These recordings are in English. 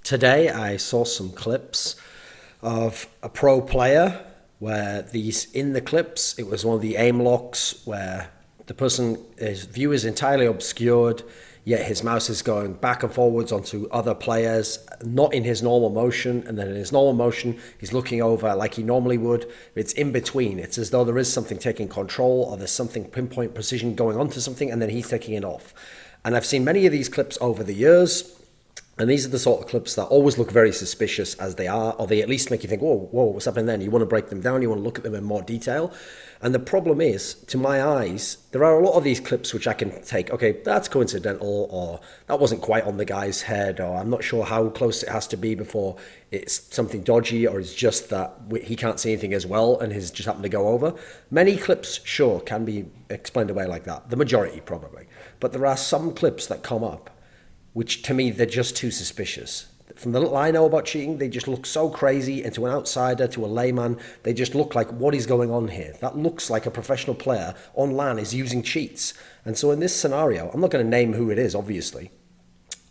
Today I saw some clips of a pro player where these in the clips it was one of the aim locks where his view is entirely obscured, yet his mouse is going back and forwards onto other players, not in his normal motion, and then in his normal motion he's looking over like he normally would. It's in between. It's as though there is something taking control or there's something pinpoint precision going onto something and then he's taking it off. And I've seen many of these clips over the years. And these are the sort of clips that always look very suspicious as they are, or they at least make you think, whoa, what's happening then? You want to break them down, you want to look at them in more detail. And the problem is, to my eyes, there are a lot of these clips which I can take, okay, that's coincidental, or that wasn't quite on the guy's head, or I'm not sure how close it has to be before it's something dodgy, or it's just that he can't see anything as well and he's just happened to go over. Many clips, sure, can be explained away like that. The majority, probably. But there are some clips that come up which to me, they're just too suspicious. From the little I know about cheating, they just look so crazy, and to an outsider, to a layman, they just look like, what is going on here? That looks like a professional player on LAN is using cheats. And so in this scenario, I'm not going to name who it is, obviously,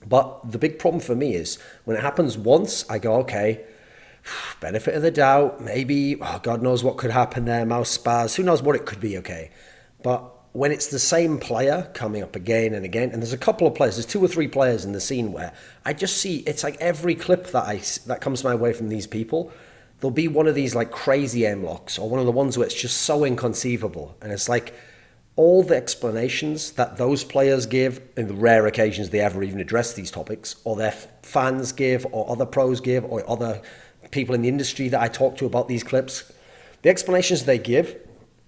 but the big problem for me is, when it happens once, I go, okay, benefit of the doubt, maybe, God knows what could happen there, mouse spars, who knows what it could be, okay. But when it's the same player coming up again and again, and there's a couple of players, there's 2 or 3 players in the scene where I just see, it's like every clip that comes my way from these people, there'll be one of these like crazy aim locks, or one of the ones where it's just so inconceivable. And it's like all the explanations that those players give, in the rare occasions they ever even address these topics, or their fans give, or other pros give, or other people in the industry that I talk to about these clips, the explanations they give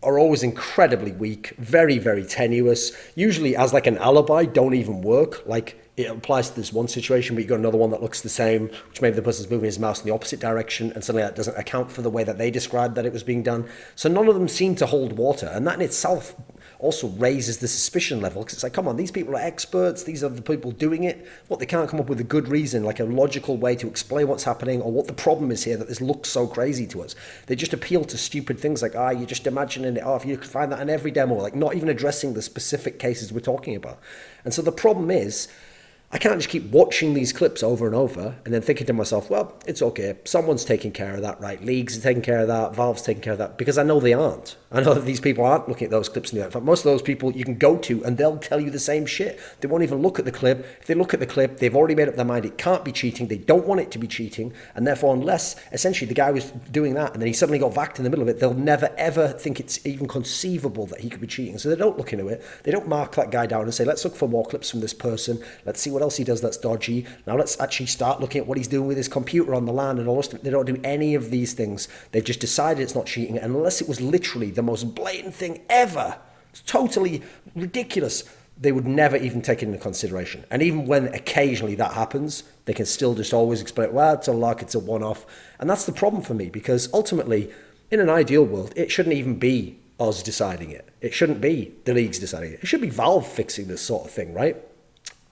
are always incredibly weak, very, very tenuous, usually as like an alibi, don't even work. Like it applies to this one situation, but you've got another one that looks the same, which maybe the person's moving his mouse in the opposite direction, and suddenly that doesn't account for the way that they described that it was being done. So none of them seem to hold water, and that in itself also raises the suspicion level, because it's like, come on, these people are experts, these are the people doing it. What, they can't come up with a good reason, like a logical way to explain what's happening or what the problem is here that this looks so crazy to us. They just appeal to stupid things like, you're just imagining it, if you could find that in every demo, like not even addressing the specific cases we're talking about. And so the problem is, I can't just keep watching these clips over and over and then thinking to myself, well, it's okay. Someone's taking care of that, right? Leagues are taking care of that. Valve's taking care of that. Because I know they aren't. I know that these people aren't looking at those clips. In fact, most of those people you can go to and they'll tell you the same shit. They won't even look at the clip. If they look at the clip, they've already made up their mind it can't be cheating. They don't want it to be cheating. And therefore, unless essentially the guy was doing that and then he suddenly got vacked in the middle of it, they'll never ever think it's even conceivable that he could be cheating. So they don't look into it. They don't mark that guy down and say, let's look for more clips from this person. Let's see what else he does that's dodgy. Now let's actually start looking at what he's doing with his computer on the LAN and all this. They don't do any of these things. They've just decided it's not cheating, and unless it was literally the most blatant thing ever, it's totally ridiculous, they would never even take it into consideration. And even when occasionally that happens, they can still just always explain, well, it's a luck, it's a one-off. And that's the problem for me, because ultimately, in an ideal world, it shouldn't even be us deciding it. It shouldn't be the leagues deciding it. It should be Valve fixing this sort of thing, right?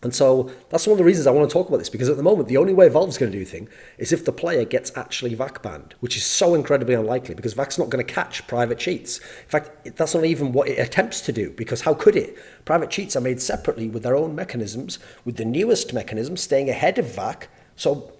And so that's one of the reasons I want to talk about this, because at the moment, the only way Valve's going to do thing is if the player gets actually VAC banned, which is so incredibly unlikely, because VAC's not going to catch private cheats. In fact, that's not even what it attempts to do, because how could it? Private cheats are made separately with their own mechanisms, with the newest mechanism staying ahead of VAC. So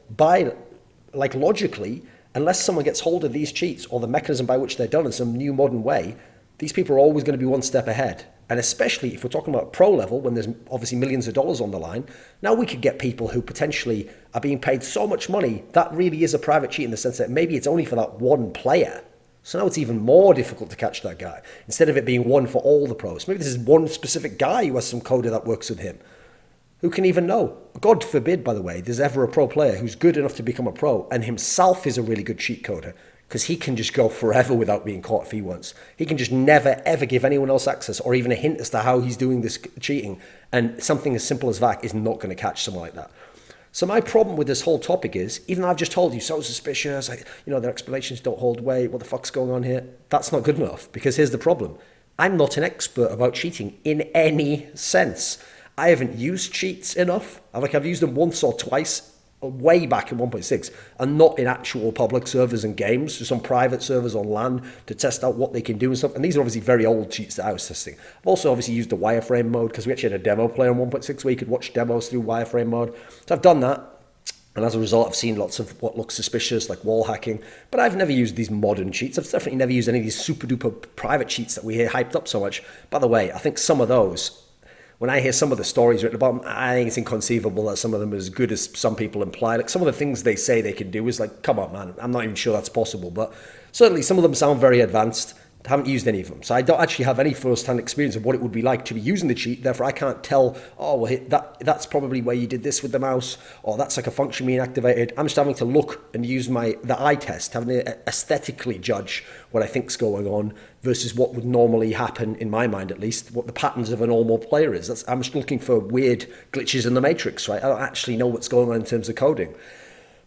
logically, unless someone gets hold of these cheats or the mechanism by which they're done in some new modern way, these people are always going to be one step ahead. And especially if we're talking about pro level, when there's obviously millions of dollars on the line, now we could get people who potentially are being paid so much money, that really is a private cheat in the sense that maybe it's only for that one player. So now it's even more difficult to catch that guy, instead of it being one for all the pros. Maybe this is one specific guy who has some coder that works with him. Who can even know? God forbid, by the way, there's ever a pro player who's good enough to become a pro and himself is a really good cheat coder, because he can just go forever without being caught if he wants. He can just never, ever give anyone else access or even a hint as to how he's doing this cheating. And something as simple as VAC is not going to catch someone like that. So my problem with this whole topic is, even though I've just told you, so suspicious, their explanations don't hold weight, what the fuck's going on here? That's not good enough, because here's the problem. I'm not an expert about cheating in any sense. I haven't used cheats enough. I've used them once or twice, way back in 1.6, and not in actual public servers and games, just on private servers on LAN to test out what they can do and stuff. And these are obviously very old cheats that I was testing. I've also obviously used the wireframe mode, because we actually had a demo player on 1.6 where you could watch demos through wireframe mode. So I've done that. And as a result, I've seen lots of what looks suspicious, like wall hacking. But I've never used these modern cheats. I've definitely never used any of these super duper private cheats that we hear hyped up so much. By the way, I think some of those, when I hear some of the stories written about them, I think it's inconceivable that some of them are as good as some people imply. Like some of the things they say they can do is like, come on, man, I'm not even sure that's possible. But certainly some of them sound very advanced. I haven't used any of them. So I don't actually have any first-hand experience of what it would be like to be using the cheat. Therefore, I can't tell, oh, well, that's probably where you did this with the mouse, or that's like a function being activated. I'm just having to look and use the eye test, having to aesthetically judge what I think's going on versus what would normally happen, in my mind at least, what the patterns of a normal player is. I'm just looking for weird glitches in the matrix, right? I don't actually know what's going on in terms of coding.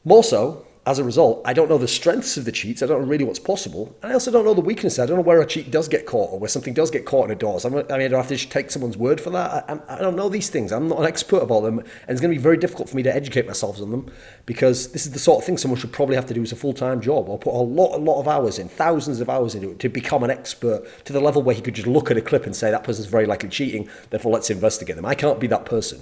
More so, as a result, I don't know the strengths of the cheats. I don't know really what's possible. And I also don't know the weaknesses. I don't know where a cheat does get caught or where something does get caught in a DAWs. I mean, do I have to just take someone's word for that? I don't know these things. I'm not an expert about them. And it's going to be very difficult for me to educate myself on them because this is the sort of thing someone should probably have to do as a full-time job or put a lot of hours in, thousands of hours into it to become an expert to the level where he could just look at a clip and say that person's very likely cheating, therefore let's investigate them. I can't be that person.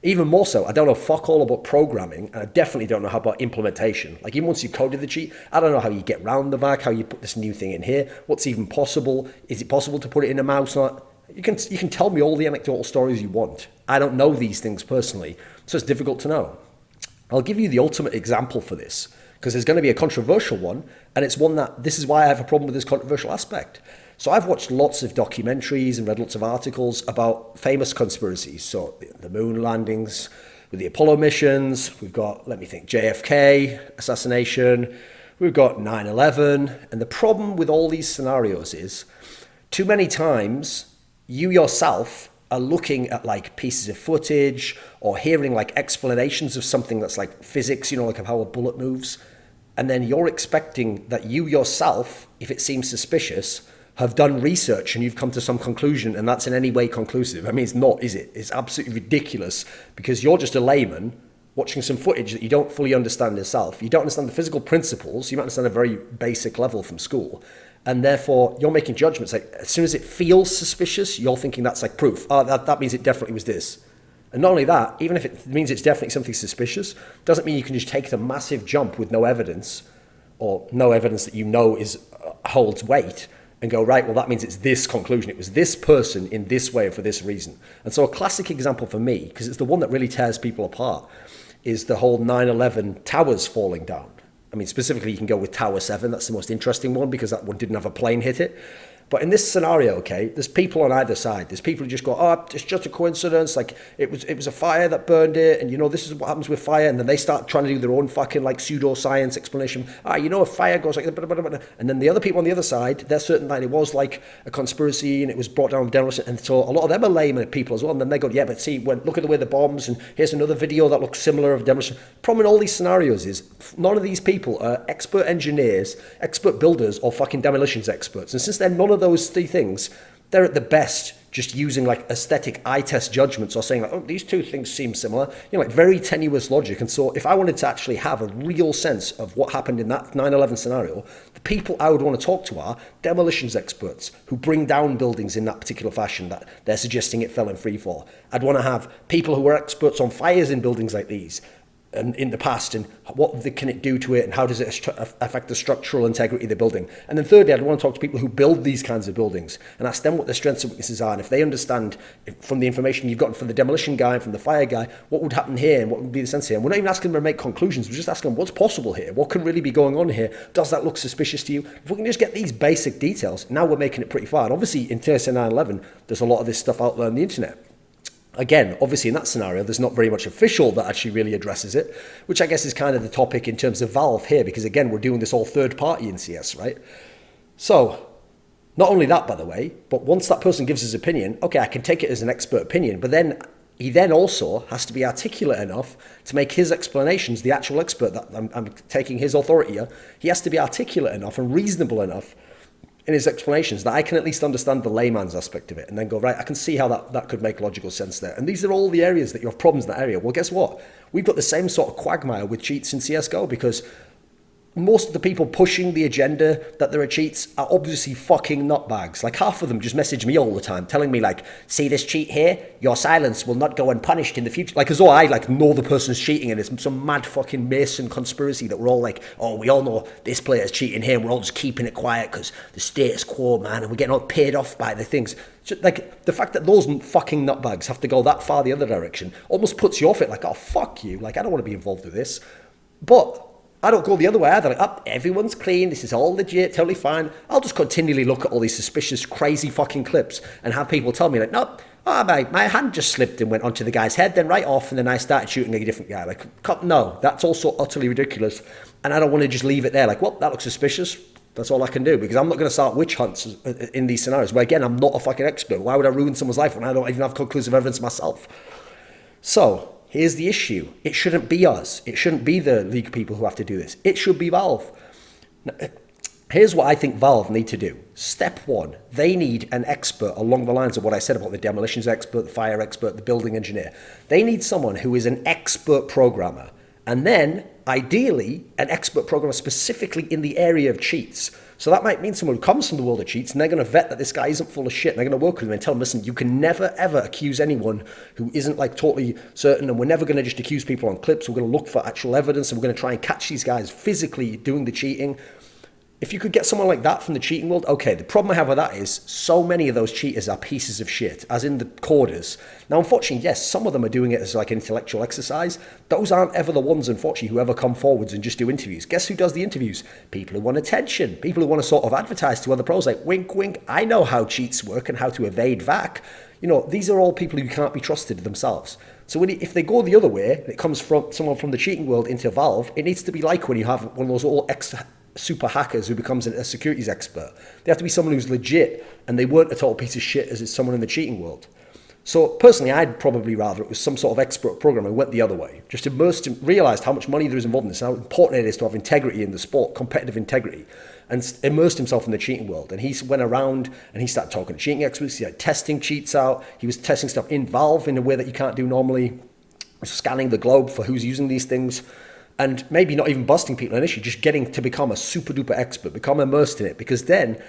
Even more so, I don't know fuck all about programming, and I definitely don't know how about implementation. Like even once you coded the cheat, I don't know how you get round the back, how you put this new thing in here, what's even possible. Is it possible to put it in a mouse? You can tell me all the anecdotal stories you want. I don't know these things personally, so it's difficult to know. I'll give you the ultimate example for this, because there's going to be a controversial one, and it's one that, this is why I have a problem with this controversial aspect. So I've watched lots of documentaries and read lots of articles about famous conspiracies. So the moon landings with the Apollo missions, we've got, let me think, JFK assassination, we've got 9/11. And the problem with all these scenarios is too many times you yourself are looking at like pieces of footage or hearing like explanations of something that's like physics, you know, like of how a bullet moves. And then you're expecting that you yourself, if it seems suspicious, have done research and you've come to some conclusion and that's in any way conclusive. I mean, it's not, is it? It's absolutely ridiculous because you're just a layman watching some footage that you don't fully understand yourself. You don't understand the physical principles. You might understand a very basic level from school. And therefore, you're making judgments. Like, as soon as it feels suspicious, you're thinking that's like proof. Oh, that means it definitely was this. And not only that, even if it means it's definitely something suspicious, doesn't mean you can just take the massive jump with no evidence or no evidence that you know holds weight and go, right, well, that means it's this conclusion. It was this person in this way for this reason. And so a classic example for me, because it's the one that really tears people apart, is the whole 9/11 towers falling down. I mean, specifically, you can go with Tower 7. That's the most interesting one because that one didn't have a plane hit it. But in this scenario, okay, there's people on either side. There's people who just go, oh, it's just a coincidence. Like it was a fire that burned it. And, you know, this is what happens with fire. And then they start trying to do their own fucking like pseudoscience explanation. You know, if fire goes like, and then the other people on the other side, they're certain that it was like a conspiracy and it was brought down with demolition. And so a lot of them are layman people as well. And then they go, yeah, but see, look at the way the bombs, and here's another video that looks similar of demolition. Problem in all these scenarios is none of these people are expert engineers, expert builders, or fucking demolitions experts. And since they're none of those three things, they're at the best just using like aesthetic eye test judgments or saying like, oh, these two things seem similar, you know, like very tenuous logic. And so if I wanted to actually have a real sense of what happened in that 9/11 scenario, the people I would want to talk to are demolitions experts who bring down buildings in that particular fashion that they're suggesting it fell in free fall. I'd want to have people who are experts on fires in buildings like these and in the past, and what can it do to it, and how does it affect the structural integrity of the building. And then thirdly, I'd want to talk to people who build these kinds of buildings and ask them what their strengths and weaknesses are, and if they understand from the information you've gotten from the demolition guy and from the fire guy, what would happen here and what would be the sense here. And we're not even asking them to make conclusions, we're just asking them what's possible here, what can really be going on here, does that look suspicious to you? If we can just get these basic details, now we're making it pretty far. And obviously in case of 9/11, there's a lot of this stuff out there on the internet. Again, obviously in that scenario, there's not very much official that actually really addresses it, which I guess is kind of the topic in terms of Valve here, because again, we're doing this all third party in CS, right? So, not only that, by the way, but once that person gives his opinion, okay, I can take it as an expert opinion, but then he then also has to be articulate enough to make his explanations, the actual expert that I'm taking his authority here, he has to be articulate enough and reasonable enough in his explanations that I can at least understand the layman's aspect of it and then go, right, I can see how that could make logical sense there. And these are all the areas that you have problems in that area. Well, guess what? We've got the same sort of quagmire with cheats in CSGO because most of the people pushing the agenda that there are cheats are obviously fucking nutbags. Like half of them just message me all the time telling me like, see this cheat here? Your silence will not go unpunished in the future. Like as though I like know the person's cheating and it's some mad fucking Mason conspiracy that we're all like, oh, we all know this player's cheating here and we're all just keeping it quiet because the status quo, man, and we're getting all paid off by the things. So, like the fact that those fucking nutbags have to go that far the other direction almost puts you off it. Like, oh, fuck you. Like, I don't want to be involved with this. But I don't go the other way either. Like, oh, everyone's clean. This is all legit, totally fine. I'll just continually look at all these suspicious, crazy fucking clips and have people tell me like, no, my hand just slipped and went onto the guy's head, then right off, and then I started shooting a different guy. Like, no, that's also utterly ridiculous. And I don't want to just leave it there. Like, well, that looks suspicious. That's all I can do because I'm not going to start witch hunts in these scenarios where, again, I'm not a fucking expert. Why would I ruin someone's life when I don't even have conclusive evidence myself? So here's the issue. It shouldn't be us. It shouldn't be the league people who have to do this. It should be Valve. Now, here's what I think Valve need to do. Step one, they need an expert along the lines of what I said about the demolitions expert, the fire expert, the building engineer. They need someone who is an expert programmer. And then, ideally, an expert programmer specifically in the area of cheats. So that might mean someone who comes from the world of cheats and they're going to vet that this guy isn't full of shit and they're going to work with him and tell him, listen, you can never ever accuse anyone who isn't like totally certain, and we're never going to just accuse people on clips. We're going to look for actual evidence and we're going to try and catch these guys physically doing the cheating. If you could get someone like that from the cheating world, okay, the problem I have with that is so many of those cheaters are pieces of shit, as in the coders. Now, unfortunately, yes, some of them are doing it as like an intellectual exercise. Those aren't ever the ones, unfortunately, who ever come forwards and just do interviews. Guess who does the interviews? People who want attention. People who want to sort of advertise to other pros, like, wink, wink, I know how cheats work and how to evade VAC. You know, these are all people who can't be trusted themselves. So if they go the other way, it comes from someone from the cheating world into Valve, it needs to be like when you have one of those all super hackers who becomes a securities expert. They have to be someone who's legit and they weren't a total piece of shit as it's someone in the cheating world. So personally, I'd probably rather it was some sort of expert programmer who went the other way, just immersed and realised how much money there is involved in this, how important it is to have integrity in the sport, competitive integrity, and immersed himself in the cheating world. And he went around and he started talking to cheating experts, he started testing cheats out, he was testing stuff in Valve in a way that you can't do normally, scanning the globe for who's using these things. And maybe not even busting people initially, just getting to become a super duper expert, become immersed in it. Because then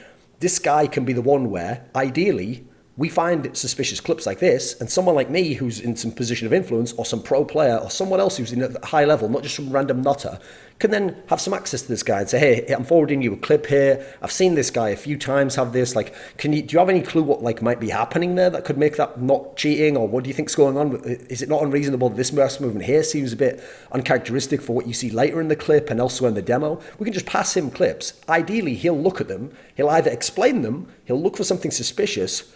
this guy can be the one where, ideally, we find suspicious clips like this, and someone like me who's in some position of influence, or some pro player, or someone else who's in a high level, not just some random nutter, can then have some access to this guy and say, hey, I'm forwarding you a clip here. I've seen this guy a few times have this. Like, do you have any clue what like might be happening there that could make that not cheating, or what do you think's going on? Is it not unreasonable that this mouse movement here seems a bit uncharacteristic for what you see later in the clip and elsewhere in the demo? We can just pass him clips. Ideally, he'll look at them. He'll either explain them, he'll look for something suspicious,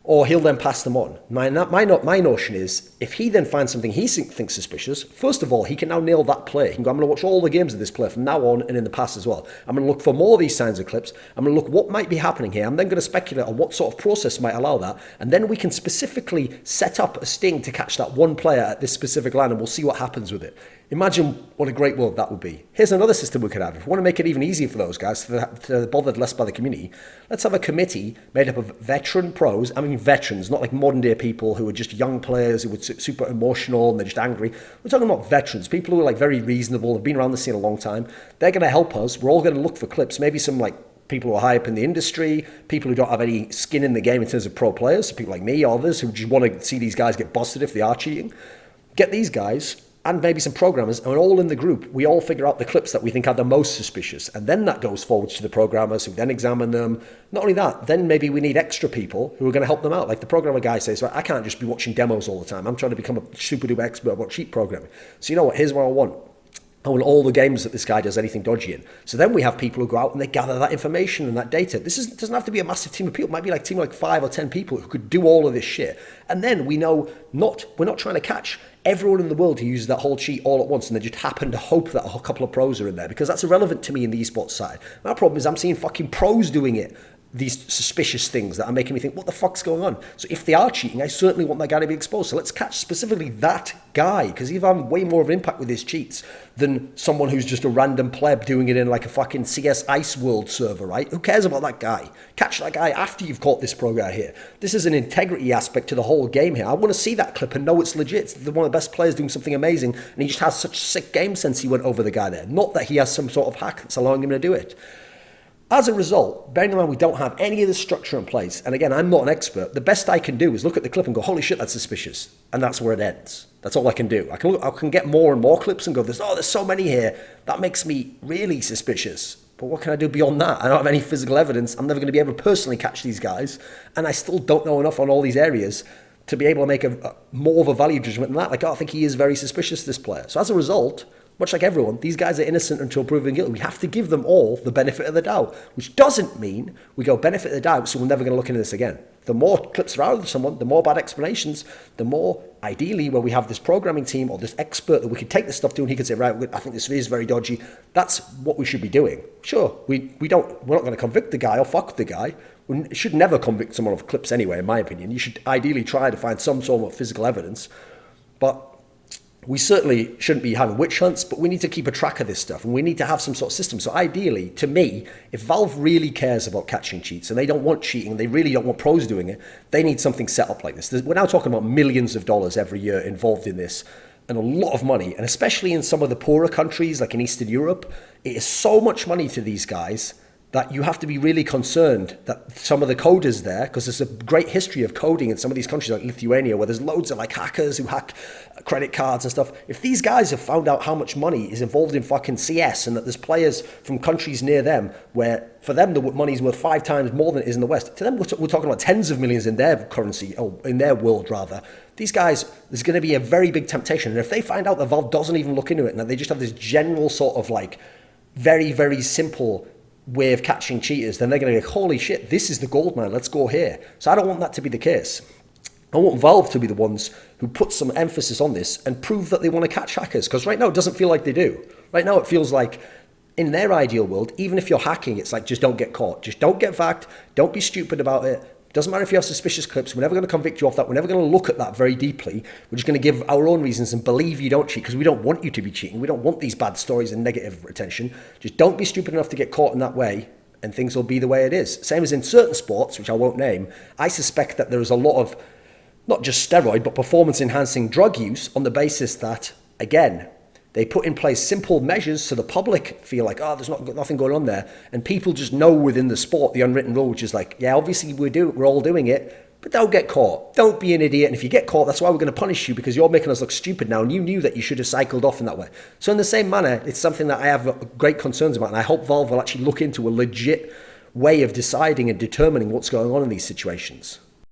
or he'll then pass them on. My notion is, if he then finds something he thinks suspicious, first of all, he can now nail that play. He can go, I'm going to watch all the games of this player from now on and in the past as well. I'm going to look for more of these signs of clips. I'm going to look what might be happening here. I'm then going to speculate on what sort of process might allow that. And then we can specifically set up a sting to catch that one player at this specific line, and we'll see what happens with it. Imagine what a great world that would be. Here's another system we could have. If we want to make it even easier for those guys, to be bothered less by the community, let's have a committee made up of veteran pros. I mean veterans, not like modern day people who are just young players who were super emotional and they're just angry. We're talking about veterans, people who are like very reasonable, have been around the scene a long time. They're going to help us. We're all going to look for clips, maybe some like people who are high up in the industry, people who don't have any skin in the game in terms of pro players, so people like me, others who just want to see these guys get busted if they are cheating. Get these guys and maybe some programmers, and all in the group, we all figure out the clips that we think are the most suspicious. And then that goes forwards to the programmers who then examine them. Not only that, then maybe we need extra people who are going to help them out. Like the programmer guy says, right, I can't just be watching demos all the time. I'm trying to become a super duper expert about cheat programming. So you know what, here's what I want. I want all the games that this guy does anything dodgy in. So then we have people who go out and they gather that information and that data. Doesn't have to be a massive team of people. It might be like a team of like 5 or 10 people who could do all of this shit. And then we know we're not trying to catch everyone in the world who uses that whole cheat all at once and they just happen to hope that a couple of pros are in there, because that's irrelevant to me in the esports side. My problem is I'm seeing fucking pros doing it these suspicious things that are making me think, what the fuck's going on? So if they are cheating, I certainly want that guy to be exposed. So let's catch specifically that guy, because he's having way more of an impact with his cheats than someone who's just a random pleb doing it in like a fucking CS Ice World server, right? Who cares about that guy? Catch that guy after you've caught this pro guy here. This is an integrity aspect to the whole game here. I want to see that clip and know it's legit. It's one of the best players doing something amazing, and he just has such sick game sense he went over the guy there. Not that he has some sort of hack that's allowing him to do it. As a result, bearing in mind we don't have any of the structure in place, and again, I'm not an expert, the best I can do is look at the clip and go, holy shit, that's suspicious. And that's where it ends. That's all I can do. I can get more and more clips and go, there's so many here. That makes me really suspicious. But what can I do beyond that? I don't have any physical evidence. I'm never going to be able to personally catch these guys. And I still don't know enough on all these areas to be able to make a more of a value judgment than that. Like, I think he is very suspicious, this player. So as a result, much like everyone, these guys are innocent until proven guilty. We have to give them all the benefit of the doubt, which doesn't mean we go benefit of the doubt, so we're never going to look into this again. The more clips are out of someone, the more bad explanations, the more, ideally, where we have this programming team or this expert that we could take this stuff to and he could say, right, I think this is very dodgy. That's what we should be doing. Sure, we're not going to convict the guy or fuck the guy. We should never convict someone of clips anyway, in my opinion. You should ideally try to find some sort of physical evidence. But we certainly shouldn't be having witch hunts, but we need to keep a track of this stuff, and we need to have some sort of system. So ideally, to me, if Valve really cares about catching cheats and they don't want cheating, they really don't want pros doing it, they need something set up like this. We're now talking about millions of dollars every year involved in this, and a lot of money, and especially in some of the poorer countries like in Eastern Europe, it is so much money to these guys that you have to be really concerned that some of the coders there, because there's a great history of coding in some of these countries like Lithuania, where there's loads of like hackers who hack credit cards and stuff. If these guys have found out how much money is involved in fucking CS, and that there's players from countries near them where for them the money's worth 5 times more than it is in the West, to them we're talking about tens of millions in their currency, or in their world rather. These guys, there's going to be a very big temptation, and if they find out that Valve doesn't even look into it and that they just have this general sort of like very, very simple way of catching cheaters, then they're going to be like, holy shit, this is the gold mine, let's go here. So I don't want that to be the case. I want Valve to be the ones who put some emphasis on this and prove that they want to catch hackers, because right now it doesn't feel like they do. Right now it feels like in their ideal world, even if you're hacking, it's like, just don't get caught. Just don't get vacked. Don't be stupid about it. Doesn't matter if you have suspicious clips. We're never going to convict you off that. We're never going to look at that very deeply. We're just going to give our own reasons and believe you don't cheat, because we don't want you to be cheating. We don't want these bad stories and negative attention. Just don't be stupid enough to get caught in that way, and things will be the way it is. Same as in certain sports, which I won't name. I suspect that there is a lot of, not just steroid, but performance-enhancing drug use on the basis that, again, they put in place simple measures so the public feel like, oh, there's nothing going on there. And people just know within the sport, the unwritten rule, which is like, yeah, obviously we're all doing it, but don't get caught. Don't be an idiot. And if you get caught, that's why we're going to punish you, because you're making us look stupid now, and you knew that you should have cycled off in that way. So in the same manner, it's something that I have great concerns about, and I hope Valve will actually look into a legit way of deciding and determining what's going on in these situations.